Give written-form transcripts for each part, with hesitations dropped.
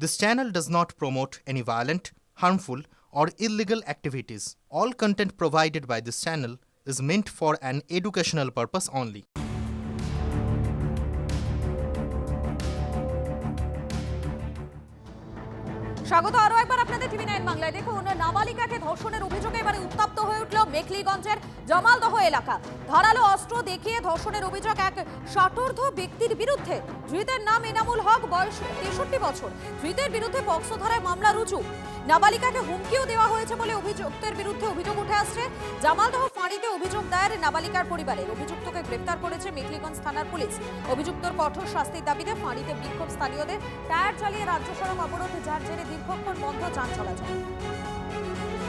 This channel does not promote any violent, harmful, or illegal activities. All content provided by this channel is meant for an educational purpose only. স্বাগত আরো একবার আপনাদের টিভি9 বাংলায়। দেখুন, নাবালিকাকে ধর্ষণের অভিযোগে এবারে উত্তপ্ত হয়ে উঠল মেখলিগঞ্জের জামালদহ এলাকা। ধারালো অস্ত্র দেখিয়ে ধর্ষণের অভিযোগ এক ষাটোর্ধ্ব ব্যক্তির বিরুদ্ধে। ধৃতের নাম এনামুল হক, বয়স 63 বছর। ধৃতের বিরুদ্ধে পক্সো ধারায় মামলা রুজু। নাবালিকাকে হুমকিও দেওয়া হয়েছে বলে অভিযুক্তের বিরুদ্ধে অভিযোগ উঠে আসছে। জামালদহ ফাঁড়িতে অভিযোগ দায়ের নাবালিকার পরিবারের। অভিযুক্তকে গ্রেফতার করেছে মেখলিগঞ্জ থানার পুলিশ। অভিযুক্তর কঠোর শাস্তির দাবিতে ফাঁড়িতে বিক্ষোভ স্থানীয়দের। টায়ার চালিয়ে রাজ্য সড়ক অবরোধ, যার জেরে দীর্ঘক্ষণ বন্ধ যান চলাচল।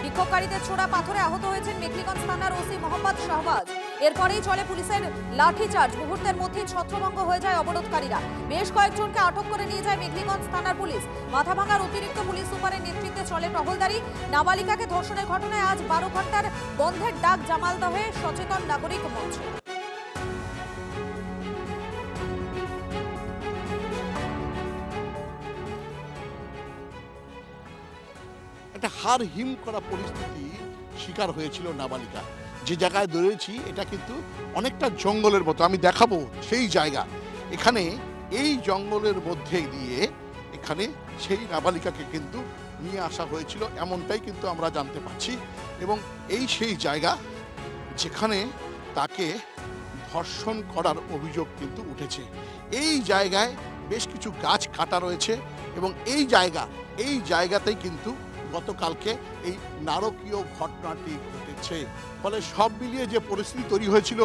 বিক্ষোভকারীদের ছোড়া পাথরে আহত হয়েছেন মেখলিগঞ্জ থানার ওসি মোহাম্মদ শাহবাজ। এরপরেই চলে পুলিশের লাঠিচার্জ। মুহূর্তের মধ্যেই ছত্রভঙ্গ হয়ে যায় অবরোধকারীরা। বেশ কয়েকজনকে আটক করে নিয়ে যায় মেখলিগঞ্জ থানার পুলিশ। মাথাভাঙার অতিরিক্ত পুলিশ সুপারের নেতৃত্বে চলে টহলদারি। নাবালিকাকে ধর্ষণের ঘটনায় আজ 12 ঘন্টার বন্ধের ডাক জামালদহে সচেতন নাগরিক মঞ্চ। একটা হাড় হিম করা পরিস্থিতি শিকার হয়েছিল নাবালিকা। যে জায়গায় দৌড়েছি এটা কিন্তু অনেকটা জঙ্গলের মতো, আমি দেখাবো সেই জায়গা। এখানে এই জঙ্গলের মধ্যে দিয়ে এখানে সেই নাবালিকাকে কিন্তু নিয়ে আসা হয়েছিল, এমনটাই কিন্তু আমরা জানতে পারছি। এবং এই সেই জায়গা যেখানে তাকে ধর্ষণ করার অভিযোগ কিন্তু উঠেছে। এই জায়গায় বেশ কিছু গাছ কাটা রয়েছে এবং এই জায়গাতেই কিন্তু গতকালকে এই নারকীয় ঘটনাটি ঘটেছে। ফলে সব মিলিয়ে যে পরিস্থিতি তৈরি হয়েছিল,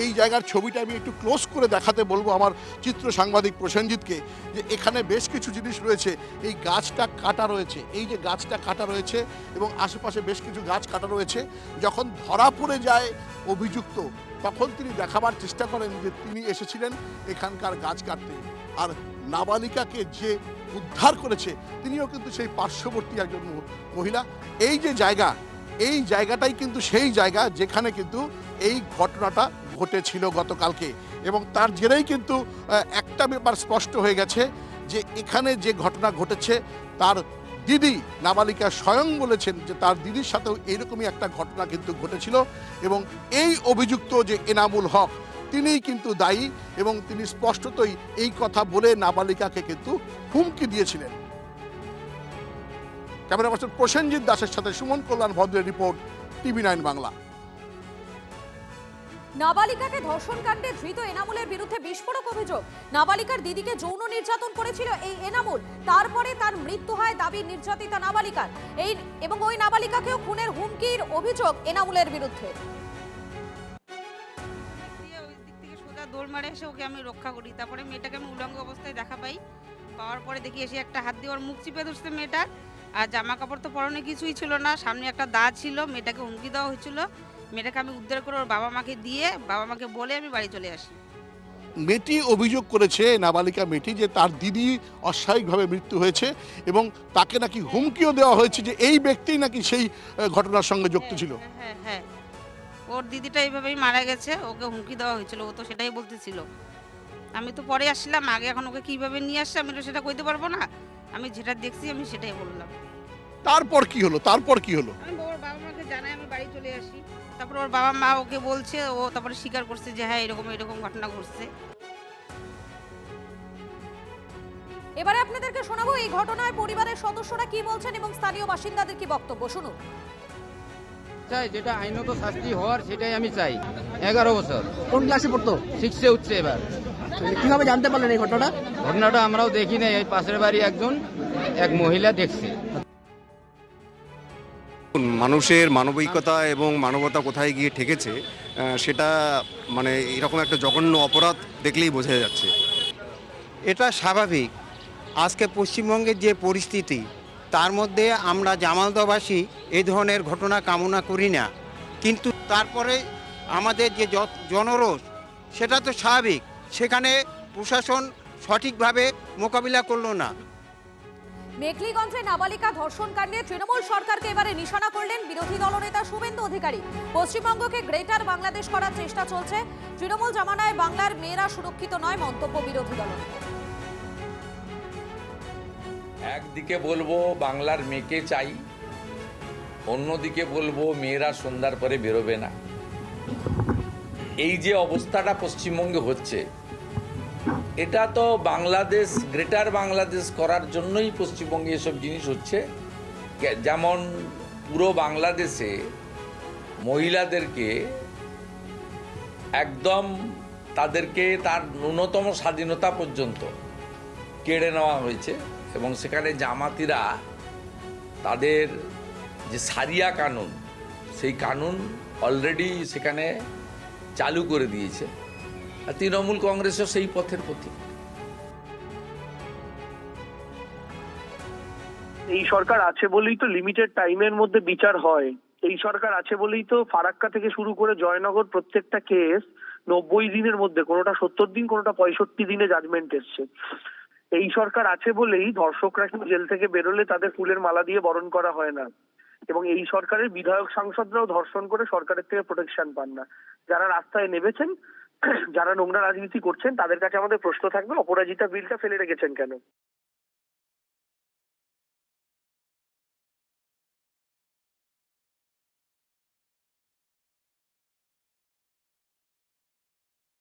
এই জায়গার ছবিটা আমি একটু ক্লোজ করে দেখাতে বলবো আমার চিত্র সাংবাদিক প্রসেনজিৎকে, যে এখানে বেশ কিছু জিনিস রয়েছে। এই গাছটা কাটা রয়েছে, এই যে গাছটা কাটা রয়েছে এবং আশেপাশে বেশ কিছু গাছ কাটা রয়েছে। যখন ধরা পড়ে যায় অভিযুক্ত, তখন তিনি দেখাবার চেষ্টা করেন যে তিনি এসেছিলেন এখানকার গাছ কাটতে। আর নাবালিকাকে যে উদ্ধার করেছে তিনিও কিন্তু সেই পার্শ্ববর্তী একজন মহিলা। এই যে জায়গা, এই জায়গাটাই কিন্তু সেই জায়গা যেখানে কিন্তু এই ঘটনাটা ঘটেছিল গতকালকে। এবং তার জেরেই কিন্তু একটা ব্যাপার স্পষ্ট হয়ে গেছে যে এখানে যে ঘটনা ঘটেছে, তার দিদি নাবালিকা স্বয়ং বলেছেন যে তার দিদির সাথেও এইরকমই একটা ঘটনা কিন্তু ঘটেছিল। এবং এই অভিযুক্ত যে এনামুল হক, তিনিই কিন্তু দায়ী এবং তিনি স্পষ্টতই এই কথা বলে নাবালিকাকে কিন্তু হুমকি দিয়েছিলেন। ক্যামেরা পার্সন প্রসেনজিৎ দাসের সাথে সুমন কল্যাণ ভদ্রের রিপোর্ট, টিভি9 বাংলা। নাবালিকাকে ধর্ষণ কাণ্ডে ধৃত এনামুলের বিরুদ্ধে বিস্ফোরক অভিযোগ। নাবালিকার দিদিকে যৌন নির্যাতন করেছিল এই এনামুল। তারপরে তার মৃত্যু হয় দাবি নির্যাতিতা নাবালিকার। এবং ওই নাবালিকাকেও খুনের হুমকির অভিযোগ এনামুলের বিরুদ্ধে। দৌড় মারে এসে ওকে আমি রক্ষা করি। তারপরে মেয়েটাকে আমি উলঙ্গ অবস্থায় দেখা পাওয়ার পরে দেখি এসে একটা হাত দিয়ে ওর মুখ চিপে ধরছে মেয়েটার। আর জামা কাপড় তো পরনে কিছুই ছিল না, সামনে একটা দা ছিল। মেয়েটাকে হুমকি দেওয়া হয়েছিল। মেয়েটাকে আমি উদ্ধার করে ওর বাবা মাকে দিয়ে, বাবা মাকে বলে আমি বাড়ি চলে আসি। মেয়েটি অভিযোগ করেছে, নাবালিকা মেয়েটি, যে তার দিদি অস্বাভাবিকভাবে মৃত্যু হয়েছে এবং তাকে নাকি হুমকিও দেওয়া হয়েছে যে এই ব্যক্তি নাকি সেই ঘটনার সঙ্গে যুক্ত ছিল। হ্যাঁ হ্যাঁ, ওর দিদিটা এইভাবেই মারা গেছে, ওকে হুমকি দেওয়া হয়েছিল, ও তো সেটাই বলতেছিল। আমি তো পরে আসলাম, আগে এখন ওকে কিভাবে নিয়ে আসছে আমি তো সেটা কইতে পারবো না। আমি যেটা দেখছি আমি সেটাই বললাম। তারপর কি হলো? আমি ওর বাবা মাকে জানাই, আমি বাড়ি চলে আসি। তারপর ওর বাবা মা ওকে বলছে, ও তারপরে স্বীকার করছে যে হ্যাঁ এরকম ঘটনা ঘটছে। এবারে আপনাদেরকে শোনাবো এই ঘটনায় পরিবারের সদস্যরা কি বলছেন এবং স্থানীয় বাসিন্দাদের কি বক্তব্য, শুনুন। চাই যেটা আইনত শাস্তি হওয়ার, সেটাই আমি চাই। 11 বছর। কোন ক্লাসে পড়তো? 6-এ উঠছে এবার। কিভাবে জানতে পারলেন এই ঘটনাটা আমরাও দেখি নাই, এই পাশের বাড়ি এক মহিলা দেখছে। মানুষের মানবিকতা এবং মানবতা কোথায় গিয়ে ঠেকেছে সেটা মানে এরকম একটা জঘন্য অপরাধ দেখলেই বোঝা যাচ্ছে। এটা স্বাভাবিক। আজকে পশ্চিমবঙ্গের যে পরিস্থিতি, তার মধ্যে আমরা জামালদহবাসী এই ধরনের ঘটনা কামনা করি না, কিন্তু তারপরে আমাদের যে জনরোষ, সেটা তো স্বাভাবিক। সেখানে প্রশাসন সঠিকভাবে মোকাবিলা করলো না। মেখলিগঞ্জে নাবালিকা ধর্ষণ কাণ্ডে তৃণমূল সরকারকে এবারে নিশানা করলেন বিরোধী দলনেতা শুভেন্দু অধিকারী। পশ্চিমবঙ্গকে গ্রেটার বাংলাদেশ করার চেষ্টা চলছে। তৃণমূল জামানায় বাংলার মেয়েরা সুরক্ষিত নয়, মন্তব্য বিরোধী দলনেতা। একদিকে বলবো বাংলার মেয়েকে চাই, অন্যদিকে বলবো মেয়েরা সন্ধ্যার পরে বেরোবে না। এই যে অবস্থাটা পশ্চিমবঙ্গে হচ্ছে, এটা তো বাংলাদেশ, গ্রেটার বাংলাদেশ করার জন্যই পশ্চিমবঙ্গে এসব জিনিস হচ্ছে। যেমন পুরো বাংলাদেশে মহিলাদেরকে একদম তাদেরকে তার ন্যূনতম স্বাধীনতা পর্যন্ত কেড়ে নেওয়া হয়েছে, এবং সেখানে জামাতিরা তাদের যে সারিয়া কানুন, সেই কানুন অলরেডি সেখানে চালু করে দিয়েছে। আর তৃণমূল কংগ্রেসও সেই পথের পথিক। এই সরকার আছে বলেই তো লিমিটেড টাইমের মধ্যে বিচার হয়। এই সরকার আছে বলেই তো ফারাক্কা থেকে শুরু করে জয়নগর প্রত্যেকটা কেস 90 দিনের মধ্যে, কোনোটা 70 দিন, কোনোটা 65 দিনে জাজমেন্ট এসছে। এই সরকার আছে বলেই ধর্ষকরা কিন্তু জেল থেকে বেরোলে তাদের ফুলের মালা দিয়ে বরণ করা হয় না, এবং এই সরকারের বিধায়ক সাংসদরাও ধর্ষণ করে সরকারের থেকে প্রোটেকশন পান না। যারা রাস্তায় নেমেছেন, যারা নোংরা রাজনীতি করছেন, তাদের কাছে আমাদের প্রশ্ন থাকবে, অপরাজিতা বিলটা ফেলে রেখেছেন কেন?